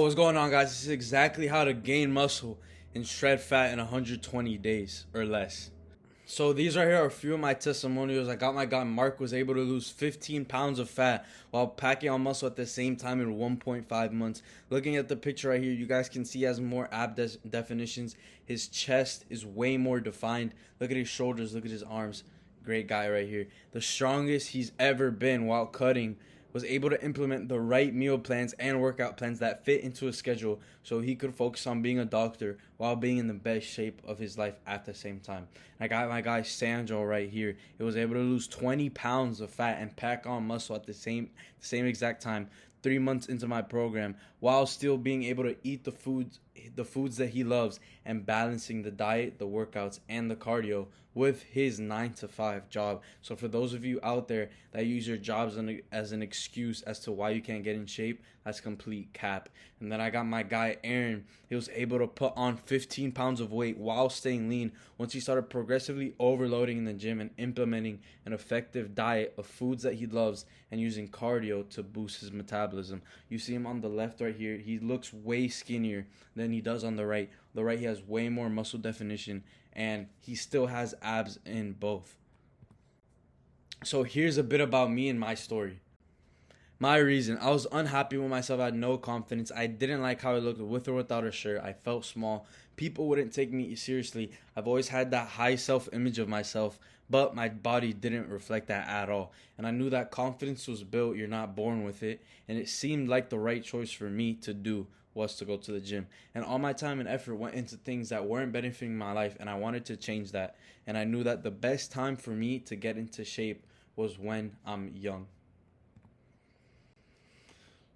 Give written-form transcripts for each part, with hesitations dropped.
What's going on, guys? This is exactly how to gain muscle and shred fat in 120 days or less. So these right here are a few of my testimonials. I got my guy Mark was able to lose 15 pounds of fat while packing on muscle at the same time in 1.5 months. Looking at the picture right here, you guys can see he has more definitions. His chest is way more defined. Look at his shoulders, look at his arms. Great guy right here. The strongest he's ever been while cutting. Was able to implement the right meal plans and workout plans that fit into his schedule so he could focus on being a doctor while being in the best shape of his life at the same time. I got my guy Sandro right here. He was able to lose 20 pounds of fat and pack on muscle at the same exact time 3 months into my program while still being able to eat the foods that he loves and balancing the diet, the workouts, and the cardio with his 9 to 5 job. So for those of you out there that use your jobs as an excuse as to why you can't get in shape, that's complete cap. And then I got my guy Aaron. He was able to put on 15 pounds of weight while staying lean once he started progressively overloading in the gym and implementing an effective diet of foods that he loves and using cardio to boost his metabolism. You see him on the left right here. He looks way skinnier than he does on the right. The right, he has way more muscle definition and he still has abs in both. So here's a bit about me and my story. My reason, I was unhappy with myself. I had no confidence. I didn't like how I looked with or without a shirt. I felt small. People wouldn't take me seriously. I've always had that high self-image of myself, but my body didn't reflect that at all. And I knew that confidence was built. You're not born with it. And it seemed like the right choice for me to do was to go to the gym. And all my time and effort went into things that weren't benefiting my life, and I wanted to change that. And I knew that the best time for me to get into shape was when I'm young.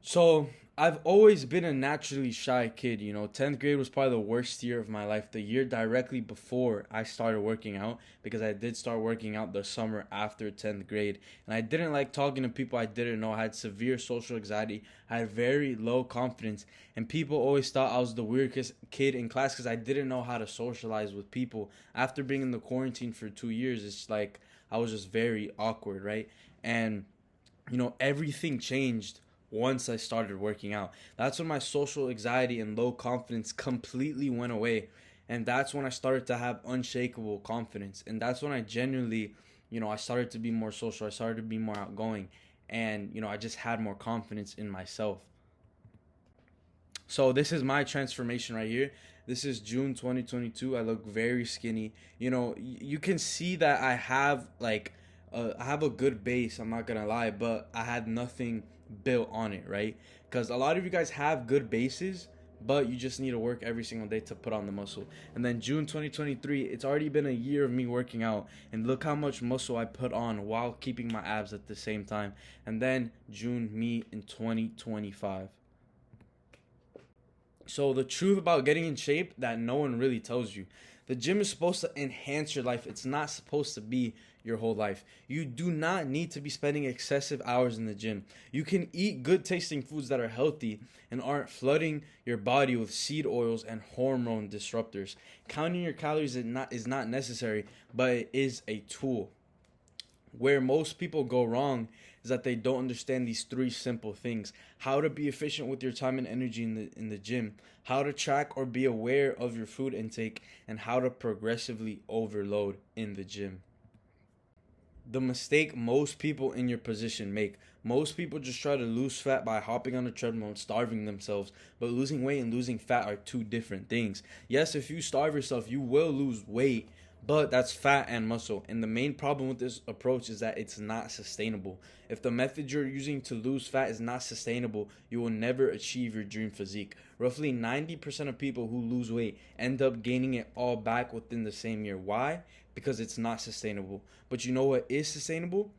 So I've always been a naturally shy kid. 10th grade was probably the worst year of my life. The year directly before I started working out, because I did start working out the summer after 10th grade. And I didn't like talking to people I didn't know. I had severe social anxiety. I had very low confidence. And people always thought I was the weirdest kid in class because I didn't know how to socialize with people. After being in the quarantine for 2 years, it's like I was just very awkward, right? And, everything changed once I started working out. That's when my social anxiety and low confidence completely went away. And that's when I started to have unshakable confidence. And that's when I genuinely, I started to be more social. I started to be more outgoing. And, I just had more confidence in myself. So this is my transformation right here. This is June 2022. I look very skinny. You can see that I have I have a good base, I'm not gonna lie, but I had nothing built on it, right? Because a lot of you guys have good bases, but you just need to work every single day to put on the muscle. And then June 2023, it's already been a year of me working out, and look how much muscle I put on while keeping my abs at the same time. And then June me in 2025. So the truth about getting in shape that no one really tells you. The gym is supposed to enhance your life. It's not supposed to be your whole life. You do not need to be spending excessive hours in the gym. You can eat good tasting foods that are healthy and aren't flooding your body with seed oils and hormone disruptors. Counting your calories is not necessary, but it is a tool. Where most people go wrong is that they don't understand these three simple things: how to be efficient with your time and energy in the gym, how to track or be aware of your food intake, and how to progressively overload in the gym. The mistake most people in your position make. Most people just try to lose fat by hopping on a treadmill and starving themselves, but losing weight and losing fat are two different things. Yes, if you starve yourself, you will lose weight, but that's fat and muscle. And the main problem with this approach is that it's not sustainable. If the method you're using to lose fat is not sustainable, you will never achieve your dream physique. Roughly 90% of people who lose weight end up gaining it all back within the same year. Why? Because it's not sustainable. But you know what is sustainable?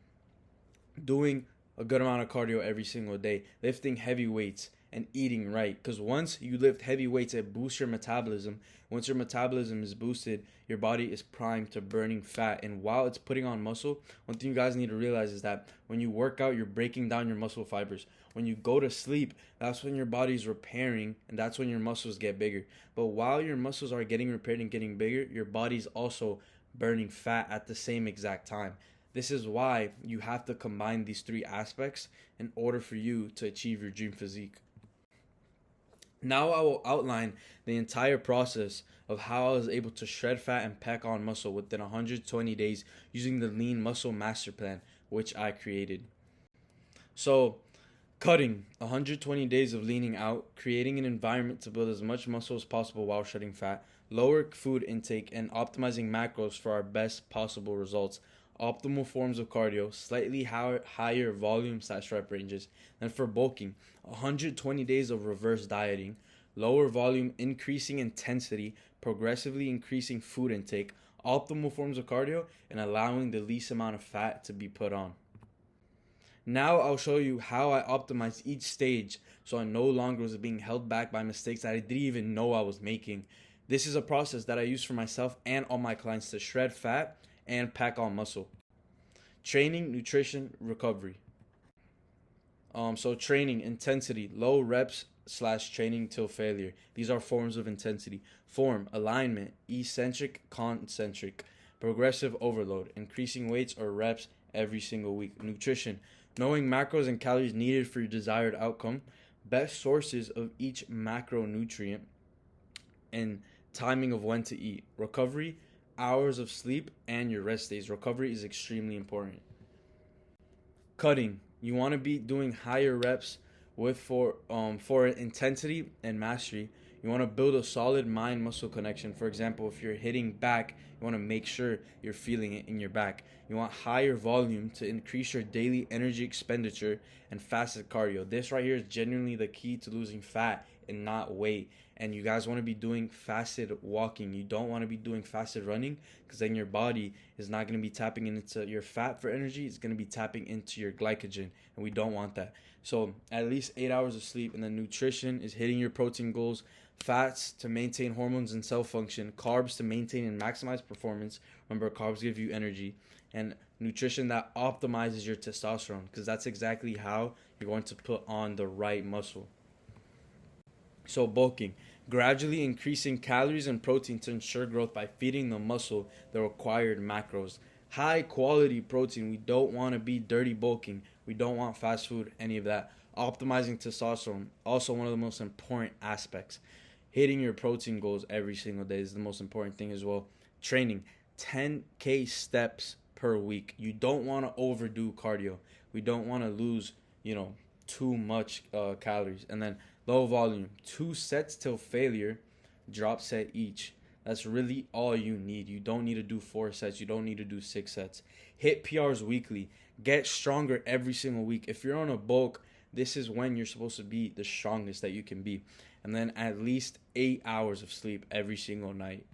Doing a good amount of cardio every single day, lifting heavy weights, and eating right. Because once you lift heavy weights, it boosts your metabolism. Once your metabolism is boosted, your body is primed to burning fat. And while it's putting on muscle, one thing you guys need to realize is that when you work out, you're breaking down your muscle fibers. When you go to sleep, that's when your body's repairing, and that's when your muscles get bigger. But while your muscles are getting repaired and getting bigger, your body's also burning fat at the same exact time. This is why you have to combine these three aspects in order for you to achieve your dream physique. Now I will outline the entire process of how I was able to shred fat and pack on muscle within 120 days using the Lean Muscle Master Plan, which I created. So, cutting 120 days of leaning out, creating an environment to build as much muscle as possible while shedding fat, lower food intake, and optimizing macros for our best possible results. Optimal forms of cardio, slightly higher volume / rep ranges. And for bulking, 120 days of reverse dieting, lower volume, increasing intensity, progressively increasing food intake, optimal forms of cardio, and allowing the least amount of fat to be put on. Now I'll show you how I optimized each stage so I no longer was being held back by mistakes that I didn't even know I was making. This is a process that I use for myself and all my clients to shred fat and pack on muscle. Training, nutrition, recovery. So training, intensity, low reps / training till failure. These are forms of intensity. Form, alignment, eccentric, concentric, progressive overload, increasing weights or reps every single week. Nutrition, knowing macros and calories needed for your desired outcome, best sources of each macronutrient, and timing of when to eat. Recovery, hours of sleep and your rest days. Recovery is extremely important. Cutting, you want to be doing higher reps with for intensity and mastery. You want to build a solid mind muscle connection. For example, if you're hitting back, you want to make sure you're feeling it in your back. You want higher volume to increase your daily energy expenditure and fasted cardio. This right here is genuinely the key to losing fat and not weight. And you guys want to be doing fasted walking. You don't want to be doing fasted running, because then your body is not going to be tapping into your fat for energy. It's going to be tapping into your glycogen, and we don't want that. So at least 8 hours of sleep. And then nutrition is hitting your protein goals, fats to maintain hormones and cell function, carbs to maintain and maximize performance. Remember, carbs give you energy. And nutrition that optimizes your testosterone, because that's exactly how you're going to put on the right muscle. So bulking, gradually increasing calories and protein to ensure growth by feeding the muscle the required macros. High quality protein. We don't want to be dirty bulking. We don't want fast food, any of that. Optimizing testosterone, also one of the most important aspects. Hitting your protein goals every single day is the most important thing as well. Training, 10K steps per week. You don't want to overdo cardio. We don't want to lose, too much calories. And then low volume, 2 sets till failure, drop set each. That's really all you need. You don't need to do 4 sets. You don't need to do 6 sets. Hit PRs weekly. Get stronger every single week. If you're on a bulk, this is when you're supposed to be the strongest that you can be. And then at least 8 hours of sleep every single night.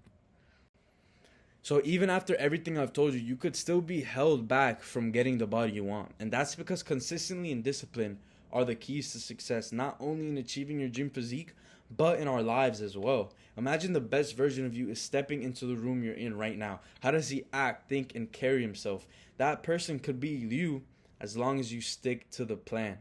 So even after everything I've told you, you could still be held back from getting the body you want. And that's because consistency and discipline are the keys to success, not only in achieving your gym physique, but in our lives as well. Imagine the best version of you is stepping into the room you're in right now. How does he act, think, and carry himself? That person could be you as long as you stick to the plan.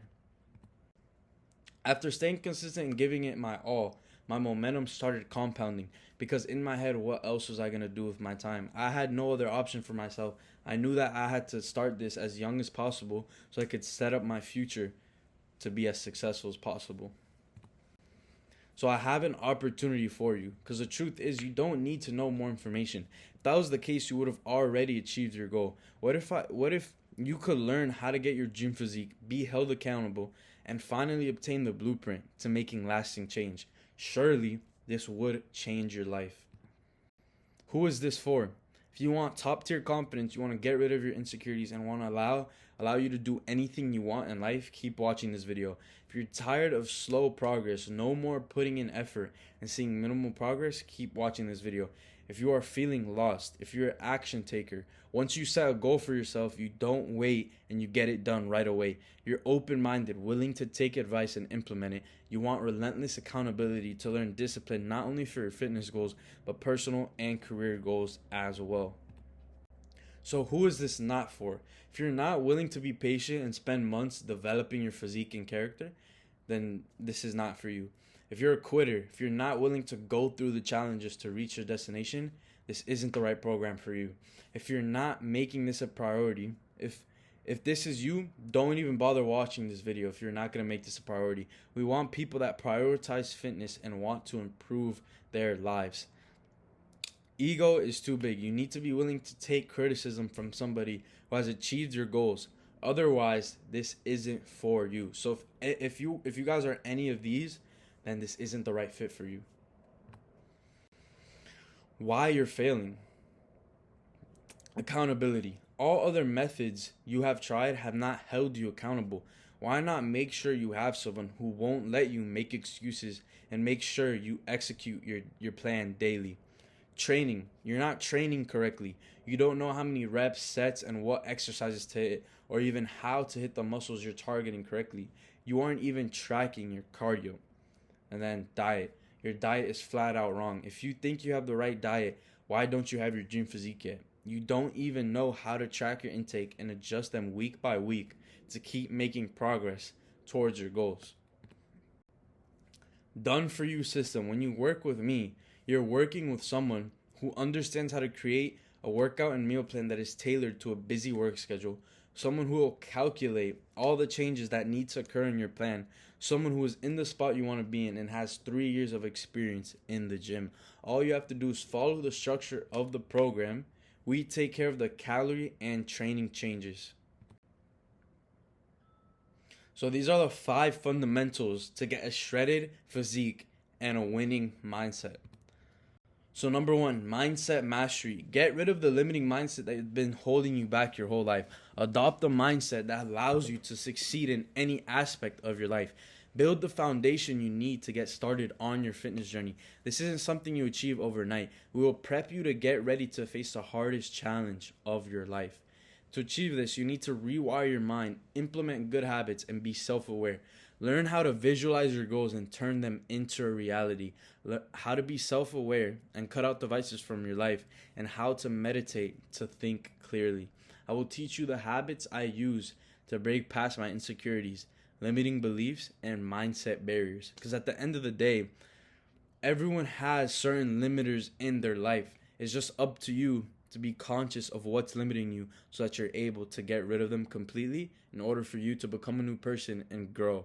After staying consistent and giving it my all, my momentum started compounding, because in my head, what else was I going to do with my time? I had no other option for myself. I knew that I had to start this as young as possible so I could set up my future to be as successful as possible. So I have an opportunity for you, because the truth is, you don't need to know more information. If that was the case, you would have already achieved your goal. What if you could learn how to get your gym physique, be held accountable, and finally obtain the blueprint to making lasting change? Surely this would change your life. Who is this for? If you want top tier confidence, you want to get rid of your insecurities and want to allow you to do anything you want in life, keep watching this video. If you're tired of slow progress, no more putting in effort and seeing minimal progress, keep watching this video. If you are feeling lost, if you're an action taker, once you set a goal for yourself, you don't wait and you get it done right away. You're open-minded, willing to take advice and implement it. You want relentless accountability to learn discipline, not only for your fitness goals, but personal and career goals as well. So who is this not for? If you're not willing to be patient and spend months developing your physique and character, then this is not for you. If you're a quitter, if you're not willing to go through the challenges to reach your destination, this isn't the right program for you. If you're not making this a priority, if If this is you, don't even bother watching this video if you're not going to make this a priority. We want people that prioritize fitness and want to improve their lives. Ego is too big. You need to be willing to take criticism from somebody who has achieved your goals. Otherwise, this isn't for you. So if you guys are any of these, then this isn't the right fit for you. Why you're failing? Accountability. All other methods you have tried have not held you accountable. Why not make sure you have someone who won't let you make excuses and make sure you execute your plan daily? Training. You're not training correctly. You don't know how many reps, sets, and what exercises to hit, or even how to hit the muscles you're targeting correctly. You aren't even tracking your cardio. And then diet. Your diet is flat out wrong. If you think you have the right diet, why don't you have your gym physique yet? You don't even know how to track your intake and adjust them week by week to keep making progress towards your goals. Done for you system. When you work with me, you're working with someone who understands how to create a workout and meal plan that is tailored to a busy work schedule, someone who will calculate all the changes that need to occur in your plan, someone who is in the spot you want to be in and has 3 years of experience in the gym. All you have to do is follow the structure of the program. We take care of the calorie and training changes. So these are the 5 fundamentals to get a shredded physique and a winning mindset. So number 1, mindset mastery. Get rid of the limiting mindset that has been holding you back your whole life. Adopt a mindset that allows you to succeed in any aspect of your life. Build the foundation you need to get started on your fitness journey. This isn't something you achieve overnight. We will prep you to get ready to face the hardest challenge of your life. To achieve this, you need to rewire your mind, implement good habits, and be self-aware. Learn how to visualize your goals and turn them into a reality. Learn how to be self-aware and cut out devices from your life, and how to meditate to think clearly. I will teach you the habits I use to break past my insecurities, limiting beliefs, and mindset barriers. Because at the end of the day, everyone has certain limiters in their life. It's just up to you to be conscious of what's limiting you so that you're able to get rid of them completely in order for you to become a new person and grow.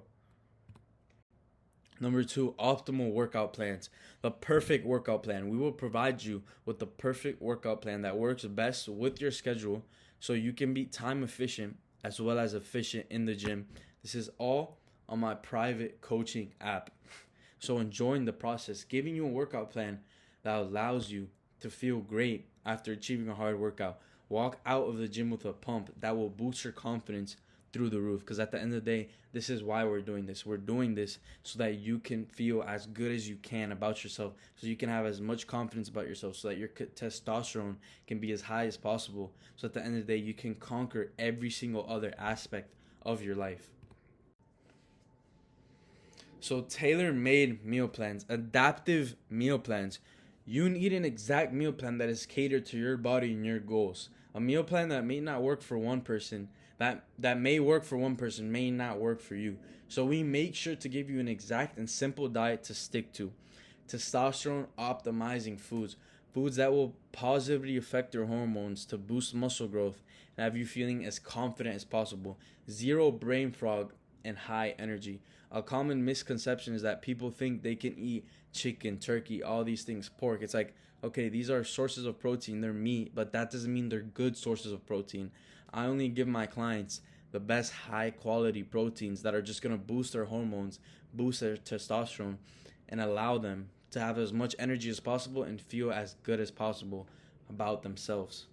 Number 2, optimal workout plans. The perfect workout plan. We will provide you with the perfect workout plan that works best with your schedule so you can be time efficient as well as efficient in the gym. This is all on my private coaching app. So enjoying the process, giving you a workout plan that allows you to feel great after achieving a hard workout. Walk out of the gym with a pump that will boost your confidence through the roof. Because at the end of the day, this is why we're doing this. We're doing this so that you can feel as good as you can about yourself, so you can have as much confidence about yourself, so that your testosterone can be as high as possible. So at the end of the day, you can conquer every single other aspect of your life. So tailor-made meal plans, adaptive meal plans. You need an exact meal plan that is catered to your body and your goals. A meal plan that may not work for one person, that may work for one person, may not work for you. So we make sure to give you an exact and simple diet to stick to. Testosterone optimizing foods. Foods that will positively affect your hormones to boost muscle growth and have you feeling as confident as possible. Zero brain fog and high energy. A common misconception is that people think they can eat chicken, turkey, all these things, pork. It's like, okay, these are sources of protein, they're meat, but that doesn't mean they're good sources of protein. I only give my clients the best high quality proteins that are just going to boost their hormones, boost their testosterone, and allow them to have as much energy as possible and feel as good as possible about themselves.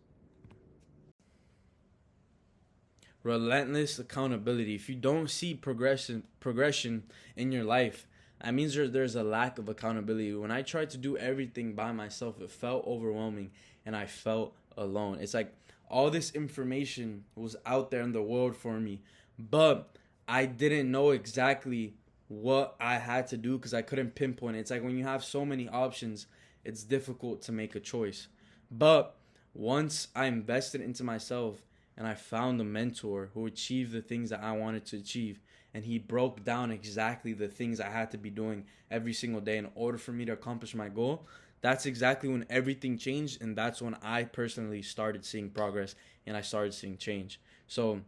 Relentless accountability. If you don't see progression in your life, that means there's a lack of accountability. When I tried to do everything by myself, it felt overwhelming and I felt alone. It's like all this information was out there in the world for me, but I didn't know exactly what I had to do because I couldn't pinpoint it. It's like when you have so many options, it's difficult to make a choice. But once I invested into myself and I found a mentor who achieved the things that I wanted to achieve, and he broke down exactly the things I had to be doing every single day in order for me to accomplish my goal, that's exactly when everything changed, and that's when I personally started seeing progress and I started seeing change. So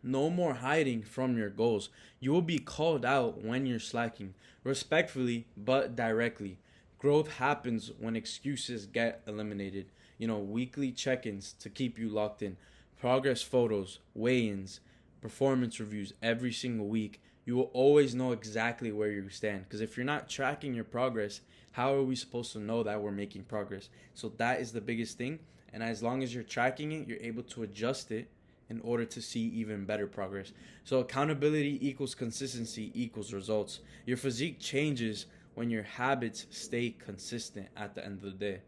No more hiding from your goals. You will be called out when you're slacking, respectfully but directly. Growth happens when excuses get eliminated. Weekly check ins to keep you locked in, progress photos, weigh ins, performance reviews every single week. You will always know exactly where you stand. Because if you're not tracking your progress, how are we supposed to know that we're making progress? So that is the biggest thing. And as long as you're tracking it, you're able to adjust it in order to see even better progress. So accountability equals consistency equals results. Your physique changes when your habits stay consistent at the end of the day.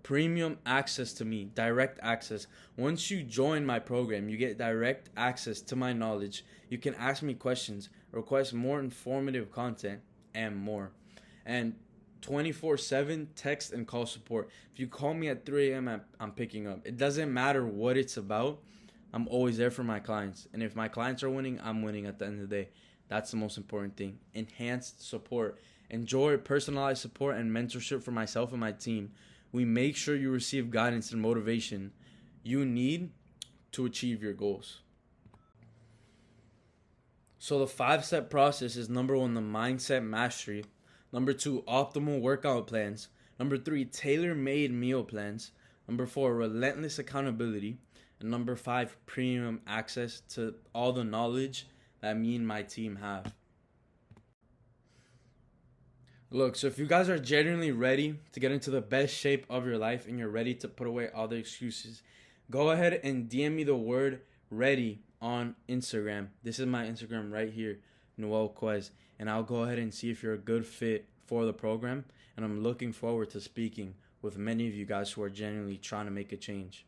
Premium access to me, direct access. Once you join my program, you get direct access to my knowledge. You can ask me questions, request more informative content, and more. And 24/7 text and call support. If you call me at 3 a.m., I'm picking up. It doesn't matter what it's about. I'm always there for my clients. And if my clients are winning, I'm winning at the end of the day. That's the most important thing. Enhanced support. Enjoy personalized support and mentorship for myself and my team. We make sure you receive guidance and motivation you need to achieve your goals. So the 5-step process is: number 1, the mindset mastery. Number 2, optimal workout plans. Number 3, tailor-made meal plans. Number 4, relentless accountability. And number 5, premium access to all the knowledge that me and my team have. Look, so if you guys are genuinely ready to get into the best shape of your life and you're ready to put away all the excuses, go ahead and DM me the word ready on Instagram. This is my Instagram right here, Noel Quez. And I'll go ahead and see if you're a good fit for the program. And I'm looking forward to speaking with many of you guys who are genuinely trying to make a change.